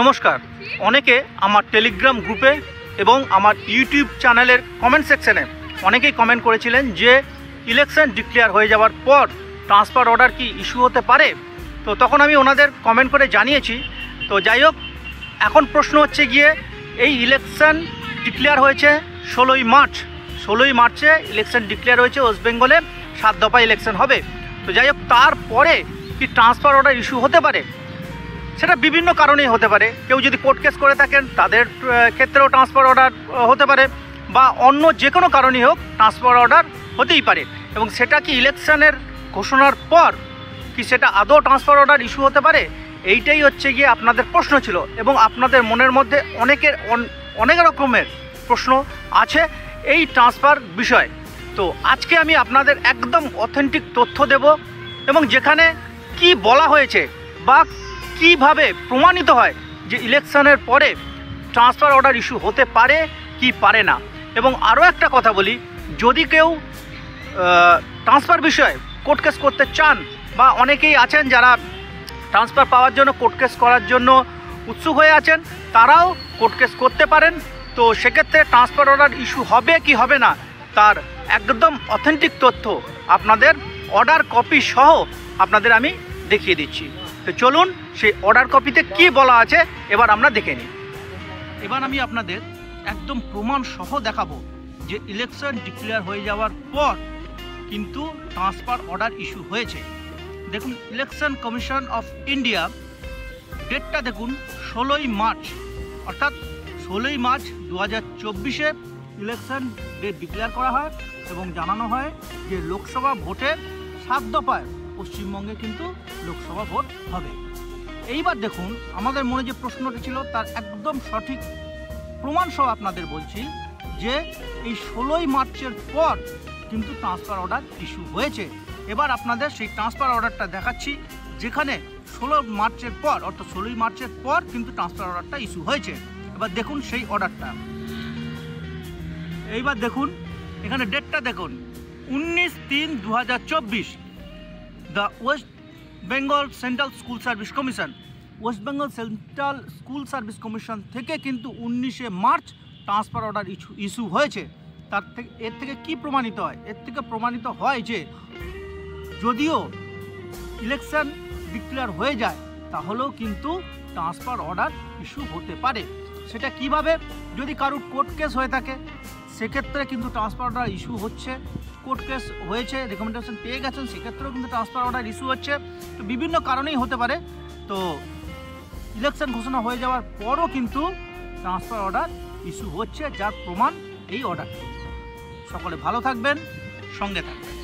নমস্কার। অনেকে আমার টেলিগ্রাম গ্রুপে এবং আমার ইউটিউব চ্যানেলের কমেন্ট সেকশনে অনেকেই কমেন্ট করেছিলেন যে ইলেকশন ডিক্লেয়ার হয়ে যাওয়ার পর ট্রান্সফার অর্ডার কি ইস্যু হতে পারে। তো তখন আমি ওনাদের কমেন্ট করে জানিয়েছি। তো যাই হোক, এখন প্রশ্ন হচ্ছে গিয়ে এই ইলেকশন ডিক্লেয়ার হয়েছে 16ই মার্চ। 16ই মার্চে ইলেকশন ডিক্লেয়ার হয়েছে, ওয়েস্ট বেঙ্গলে 7 দফা ইলেকশন হবে। তো যাই হোক, তারপরে কি ট্রান্সফার অর্ডার ইস্যু হতে পারে? সেটা বিভিন্ন কারণেই হতে পারে। কেউ যদি কোর্ট কেস করে থাকেন তাদের ক্ষেত্রেও ট্রান্সফার অর্ডার হতে পারে, বা অন্য যে কোনো কারণেই হোক ট্রান্সফার অর্ডার হতেই পারে। এবং সেটা কি ইলেকশনের ঘোষণার পর কি সেটা আদৌ ট্রান্সফার অর্ডার ইস্যু হতে পারে? এইটাই হচ্ছে গিয়ে আপনাদের প্রশ্ন ছিল, এবং আপনাদের মনের মধ্যে অনেক রকমের প্রশ্ন আছে এই ট্রান্সফার বিষয়ে। তো আজকে আমি আপনাদের একদম অথেন্টিক তথ্য দেব, এবং যেখানে কি বলা হয়েছে বা কিভাবে প্রমাণিত হয় যে ইলেকশনের পরে ট্রান্সফার অর্ডার ইস্যু হতে পারে কি পারে না। এবং আরও একটা কথা বলি, যদি কেউ ট্রান্সফার বিষয়ে কোর্ট কেস করতে চান, বা অনেকেই আছেন যারা ট্রান্সফার পাওয়ার জন্য কোর্ট কেস করার জন্য উৎসুক হয়ে আছেন, তারাও কোর্ট কেস করতে পারেন। তো সেক্ষেত্রে ট্রান্সফার অর্ডার ইস্যু হবে কি হবে না তার একদম অথেন্টিক তথ্য আপনাদের অর্ডার কপি সহ আপনাদের আমি দেখিয়ে দিচ্ছি। তো চলুন সেই অর্ডার কপিতে কি বলা আছে এবার আমরা দেখে নিই। এবার আমি আপনাদের একদম প্রমাণ সহ দেখাবো যে ইলেকশন ডিক্লেয়ার হয়ে যাওয়ার পর কিন্তু ট্রান্সফার অর্ডার ইস্যু হয়েছে। দেখুন, ইলেকশন কমিশন অফ ইন্ডিয়া ডেটটা দেখুন 16ই মার্চ, অর্থাৎ 16ই মার্চ 2024-এ ইলেকশন ডেট ডিক্লেয়ার করা হয় এবং জানানো হয় যে লোকসভা ভোটের 7 দফায় পশ্চিমবঙ্গে কিন্তু লোকসভা ভোট হবে। এইবার দেখুন, আমাদের মনে যে প্রশ্নটি ছিল তার একদম সঠিক প্রমাণ সহ আপনাদের বলছি যে এই 16ই মার্চের পর কিন্তু ট্রান্সফার অর্ডার ইস্যু হয়েছে। এবার আপনাদের সেই ট্রান্সফার অর্ডারটা দেখাচ্ছি, যেখানে 16 মার্চের পর, অর্থাৎ 16ই মার্চের পর কিন্তু ট্রান্সফার অর্ডারটা ইস্যু হয়েছে। এবার দেখুন সেই অর্ডারটা। এইবার দেখুন, এখানে ডেটটা দেখুন 19/3/2024। The West Bengal central school service commission, West Bengal central school service commission থেকে কিন্তু 19শে মার্চ ট্রান্সফার অর্ডার ইস্যু হয়েছে। এর থেকে কি প্রমাণিত হয়? এর থেকে প্রমাণিত হয় যে যদিও ইলেকশন ডিক্লেয়ার হয়ে যায় তাহলেও কিন্তু ট্রান্সফার অর্ডার ইস্যু হতে পারে। সেটা কিভাবে? যদি কারোর কোর্ট কেস হয়ে থাকে সেক্ষেত্রে কিন্তু ট্রান্সফার অর্ডার ইস্যু হচ্ছে। কোর্ট কেস হয়েছে, রেকমেন্ডেশন পেয়ে গেছেন, সেক্ষেত্রেও কিন্তু ট্রান্সফার অর্ডার ইস্যু হচ্ছে। তো বিভিন্ন কারণেই হতে পারে। তো ইলেকশন ঘোষণা হয়ে যাওয়ার পরও কিন্তু ট্রান্সফার অর্ডার ইস্যু হচ্ছে, যার প্রমাণ এই অর্ডারটি। সকলে ভালো থাকবেন, সঙ্গে থাকবেন।